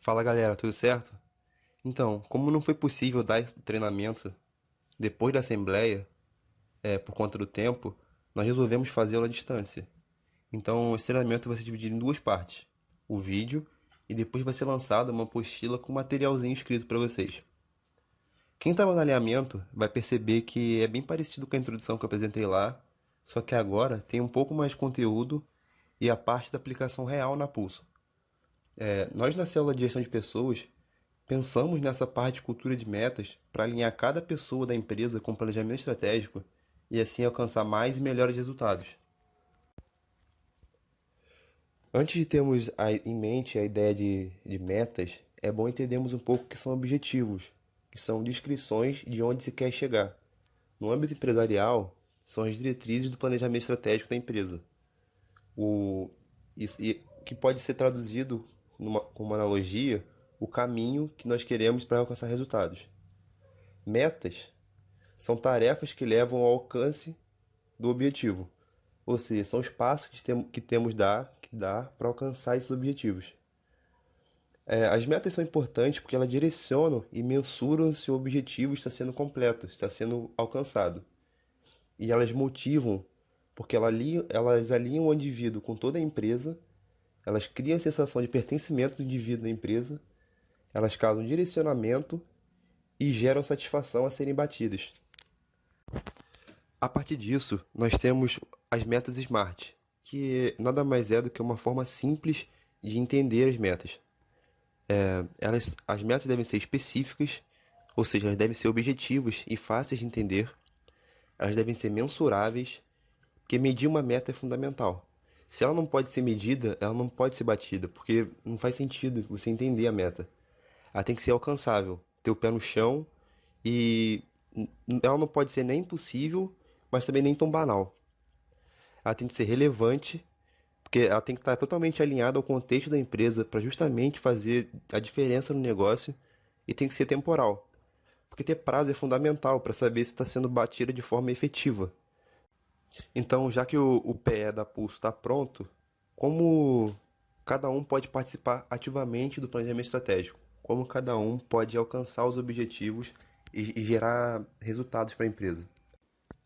Fala galera, tudo certo? Então, como não foi possível dar o treinamento depois da assembleia, por conta do tempo, nós resolvemos fazê-lo à distância. Então, esse treinamento vai ser dividido em duas partes: o vídeo e depois vai ser lançada uma apostila com materialzinho escrito para vocês. Quem estava no alinhamento vai perceber que é bem parecido com a introdução que eu apresentei lá, só que agora tem um pouco mais de conteúdo e a parte da aplicação real na Pulso. Nós na célula de gestão de pessoas pensamos nessa parte de cultura de metas para alinhar cada pessoa da empresa com planejamento estratégico e assim alcançar mais e melhores resultados. Antes de termos em mente a ideia de metas, é bom entendermos um pouco o que são objetivos, que são descrições de onde se quer chegar. No âmbito empresarial, são as diretrizes do planejamento estratégico da empresa, o, que pode ser traduzido com uma analogia, o caminho que nós queremos para alcançar resultados. Metas são tarefas que levam ao alcance do objetivo, ou seja, são os passos que temos que dar para alcançar esses objetivos. As metas são importantes porque elas direcionam e mensuram se o objetivo está sendo completo, está sendo alcançado. E elas motivam porque elas alinham o indivíduo com toda a empresa, elas criam a sensação de pertencimento do indivíduo na empresa, elas causam direcionamento e geram satisfação a serem batidas. A partir disso, nós temos as metas SMART, que nada mais é do que uma forma simples de entender as metas. As metas devem ser específicas, ou seja, elas devem ser objetivas e fáceis de entender. Elas devem ser mensuráveis, porque medir uma meta é fundamental. Se ela não pode ser medida, ela não pode ser batida, porque não faz sentido você entender a meta. Ela tem que ser alcançável, ter o pé no chão e ela não pode ser nem impossível, mas também nem tão banal. Ela tem que ser relevante, porque ela tem que estar totalmente alinhada ao contexto da empresa para justamente fazer a diferença no negócio e tem que ser temporal, porque ter prazo é fundamental para saber se está sendo batida de forma efetiva. Então, já que o PE da Pulso está pronto, como cada um pode participar ativamente do planejamento estratégico? Como cada um pode alcançar os objetivos e gerar resultados para a empresa?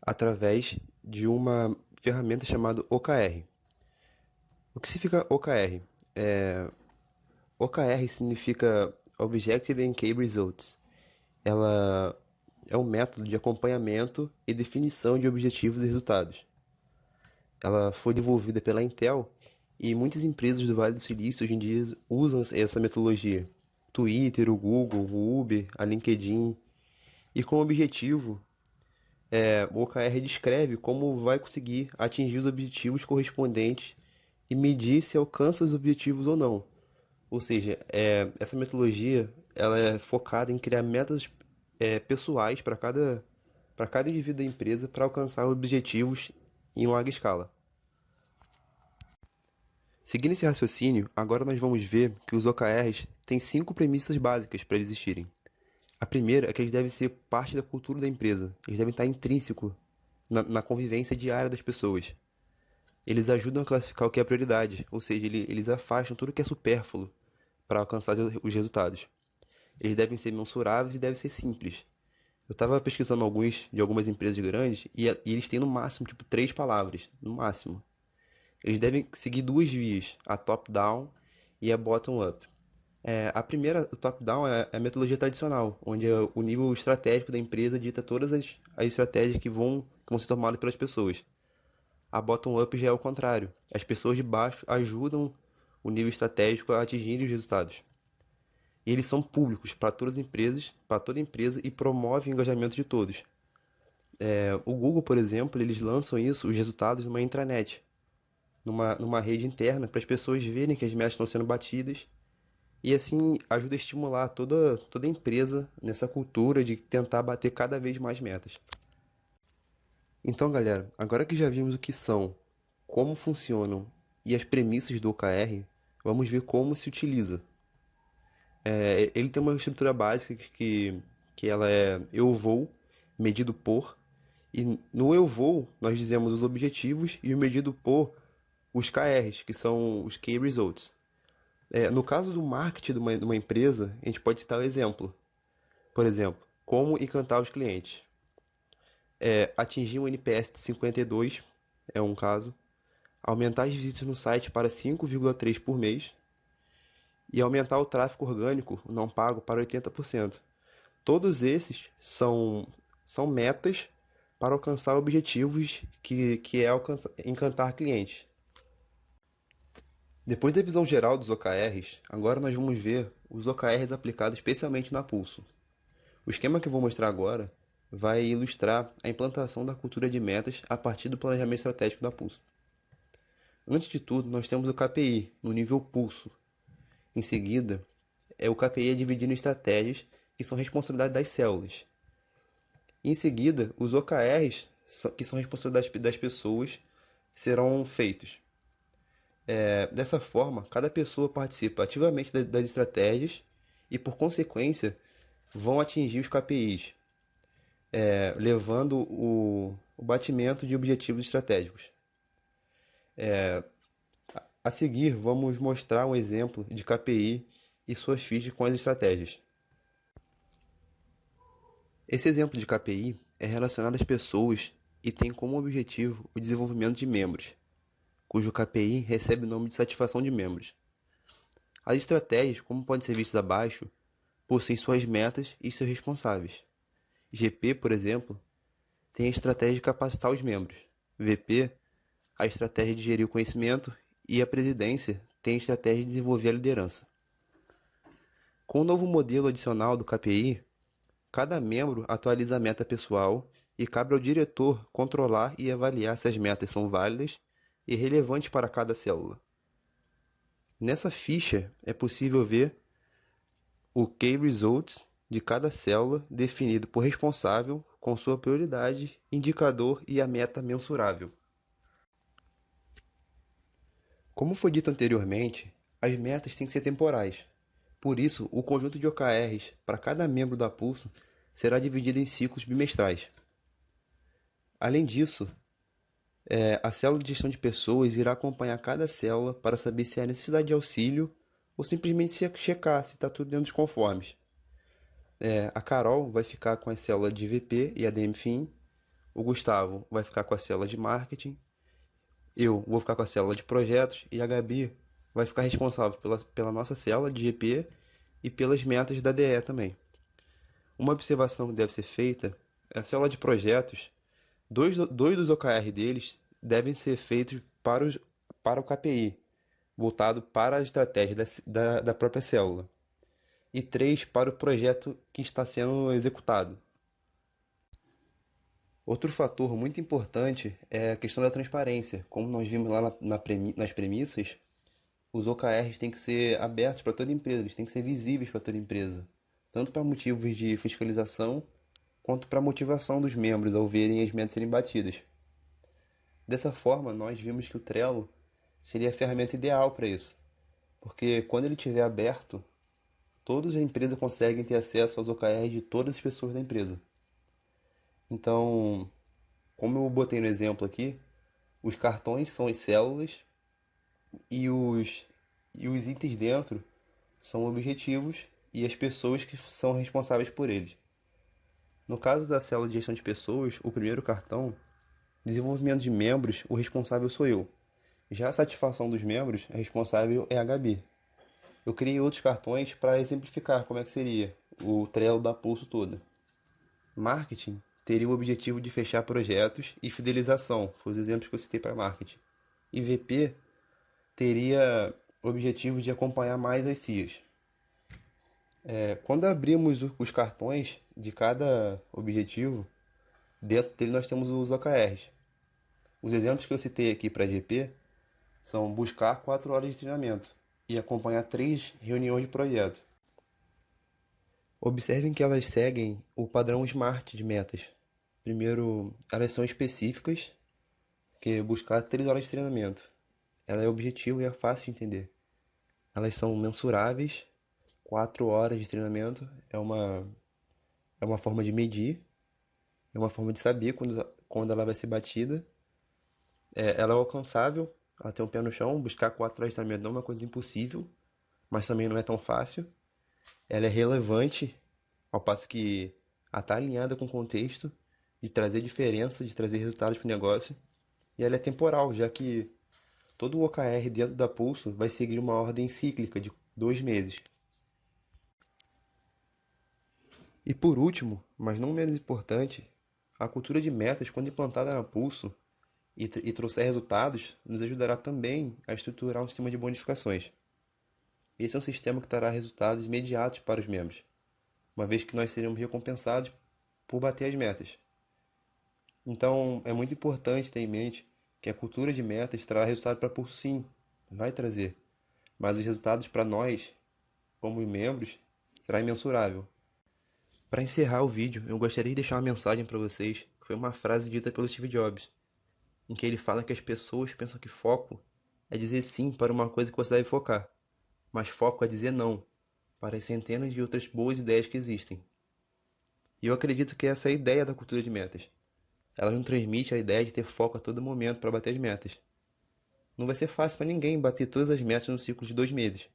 Através de uma ferramenta chamada OKR. O que significa OKR? OKR significa Objective and Key Results. Ela é um método de acompanhamento e definição de objetivos e resultados. Ela foi desenvolvida pela Intel e muitas empresas do Vale do Silício hoje em dia usam essa metodologia. Twitter, o Google, o Uber, a LinkedIn. E com o objetivo, o OKR descreve como vai conseguir atingir os objetivos correspondentes e medir se alcança os objetivos ou não. Ou seja, essa metodologia ela é focada em criar metas pessoais para cada indivíduo da empresa para alcançar objetivos em larga escala. Seguindo esse raciocínio, agora nós vamos ver que os OKRs têm 5 premissas básicas para existirem. A primeira é que eles devem ser parte da cultura da empresa, eles devem estar intrínsecos na convivência diária das pessoas. Eles ajudam a classificar o que é prioridade, ou seja, eles afastam tudo que é supérfluo para alcançar os resultados. Eles devem ser mensuráveis e devem ser simples. Eu estava pesquisando alguns de algumas empresas grandes e eles têm no máximo tipo 3 palavras, no máximo. Eles devem seguir duas vias, a top-down e a bottom-up. A primeira, o top-down, é a metodologia tradicional, onde o nível estratégico da empresa dita todas as estratégias que vão ser tomadas pelas pessoas. A bottom-up já é o contrário. As pessoas de baixo ajudam o nível estratégico a atingir os resultados. E eles são públicos para todas as empresas, para toda empresa e promovem o engajamento de todos. O Google, por exemplo, eles lançam os resultados numa intranet, numa rede interna, para as pessoas verem que as metas estão sendo batidas e assim ajuda a estimular toda a empresa nessa cultura de tentar bater cada vez mais metas. Então, galera, agora que já vimos o que são, como funcionam e as premissas do OKR, vamos ver como se utiliza. Ele tem uma estrutura básica que ela é eu vou, medido por, e no eu vou nós dizemos os objetivos e o medido por os KRs, que são os Key Results. No caso do marketing de uma empresa, a gente pode citar o exemplo. Por exemplo, como encantar os clientes. Atingir um NPS de 52 é um caso. Aumentar as visitas no site para 5,3 por mês. E aumentar o tráfego orgânico não pago para 80%. Todos esses são metas para alcançar objetivos que é encantar clientes. Depois da visão geral dos OKRs, agora nós vamos ver os OKRs aplicados especialmente na Pulso. O esquema que eu vou mostrar agora vai ilustrar a implantação da cultura de metas a partir do planejamento estratégico da Pulso. Antes de tudo, nós temos o KPI no nível Pulso. Em seguida, o KPI é dividido em estratégias que são responsabilidade das células. Em seguida, os OKRs, que são responsabilidade das pessoas, serão feitos. Dessa forma, cada pessoa participa ativamente das estratégias e, por consequência, vão atingir os KPIs, levando o batimento de objetivos estratégicos. A seguir, vamos mostrar um exemplo de KPI e suas fichas com as estratégias. Esse exemplo de KPI é relacionado às pessoas e tem como objetivo o desenvolvimento de membros, cujo KPI recebe o nome de satisfação de membros. As estratégias, como podem ser vistas abaixo, possuem suas metas e seus responsáveis. GP, por exemplo, tem a estratégia de capacitar os membros. VP, a estratégia de gerir o conhecimento. E a presidência tem a estratégia de desenvolver a liderança. Com o novo modelo adicional do KPI, cada membro atualiza a meta pessoal e cabe ao diretor controlar e avaliar se as metas são válidas e relevantes para cada célula. Nessa ficha é possível ver o Key Results de cada célula definido por responsável com sua prioridade, indicador e a meta mensurável. Como foi dito anteriormente, as metas têm que ser temporais. Por isso, o conjunto de OKRs para cada membro da Pulso será dividido em ciclos bimestrais. Além disso, a célula de gestão de pessoas irá acompanhar cada célula para saber se há necessidade de auxílio ou simplesmente checar se está tudo dentro dos conformes. A Carol vai ficar com a célula de VP e ADM Fim, o Gustavo vai ficar com a célula de marketing, eu vou ficar com a célula de projetos e a Gabi vai ficar responsável pela nossa célula de GP e pelas metas da DE também. Uma observação que deve ser feita é a célula de projetos, dois dos OKR deles devem ser feitos para o KPI, voltado para a estratégia da própria célula, e 3 para o projeto que está sendo executado. Outro fator muito importante é a questão da transparência. Como nós vimos lá nas premissas, os OKRs têm que ser abertos para toda empresa, eles têm que ser visíveis para toda empresa, tanto para motivos de fiscalização, quanto para a motivação dos membros ao verem as metas serem batidas. Dessa forma, nós vimos que o Trello seria a ferramenta ideal para isso, porque quando ele estiver aberto, todos da empresa conseguem ter acesso aos OKRs de todas as pessoas da empresa. Então, como eu botei no exemplo aqui, os cartões são as células e os itens dentro são objetivos e as pessoas que são responsáveis por eles. No caso da célula de gestão de pessoas, o primeiro cartão, desenvolvimento de membros, o responsável sou eu. Já a satisfação dos membros, a responsável é a Gabi. Eu criei outros cartões para exemplificar como é que seria o Trello da Pulso toda. Marketing teria o objetivo de fechar projetos e fidelização, foi os exemplos que eu citei para marketing. E VP teria o objetivo de acompanhar mais as CIAs. Quando abrimos os cartões de cada objetivo, dentro dele nós temos os OKRs. Os exemplos que eu citei aqui para GP são buscar 4 horas de treinamento e acompanhar 3 reuniões de projeto. Observem que elas seguem o padrão SMART de metas. Primeiro, elas são específicas, que é buscar 3 horas de treinamento. Ela é objetivo e é fácil de entender. Elas são mensuráveis, 4 horas de treinamento é uma forma de medir, é uma forma de saber quando ela vai ser batida. Ela é alcançável, ela tem um pé no chão, buscar 4 horas de treinamento não é uma coisa impossível. mas também não é tão fácil. Ela é relevante, ao passo que ela está alinhada com o contexto, de trazer diferença, de trazer resultados para o negócio. E ela é temporal, já que todo o OKR dentro da Pulso vai seguir uma ordem cíclica de 2 meses. E por último, mas não menos importante, a cultura de metas, quando implantada na Pulso e trouxer resultados, nos ajudará também a estruturar um sistema de bonificações. Esse é um sistema que trará resultados imediatos para os membros, uma vez que nós seremos recompensados por bater as metas. Então, é muito importante ter em mente que a cultura de metas trará resultado para a Pulso, sim, vai trazer, mas os resultados para nós, como membros, será imensurável. Para encerrar o vídeo, eu gostaria de deixar uma mensagem para vocês, que foi uma frase dita pelo Steve Jobs, em que ele fala que as pessoas pensam que foco é dizer sim para uma coisa que você deve focar, mas foco é dizer não para as centenas de outras boas ideias que existem. E eu acredito que essa é a ideia da cultura de metas. Ela nos transmite a ideia de ter foco a todo momento para bater as metas. Não vai ser fácil para ninguém bater todas as metas no ciclo de 2 meses,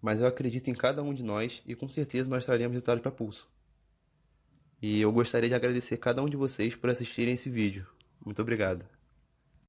mas eu acredito em cada um de nós e com certeza nós traremos resultados para Pulso. E eu gostaria de agradecer cada um de vocês por assistirem esse vídeo. Muito obrigado.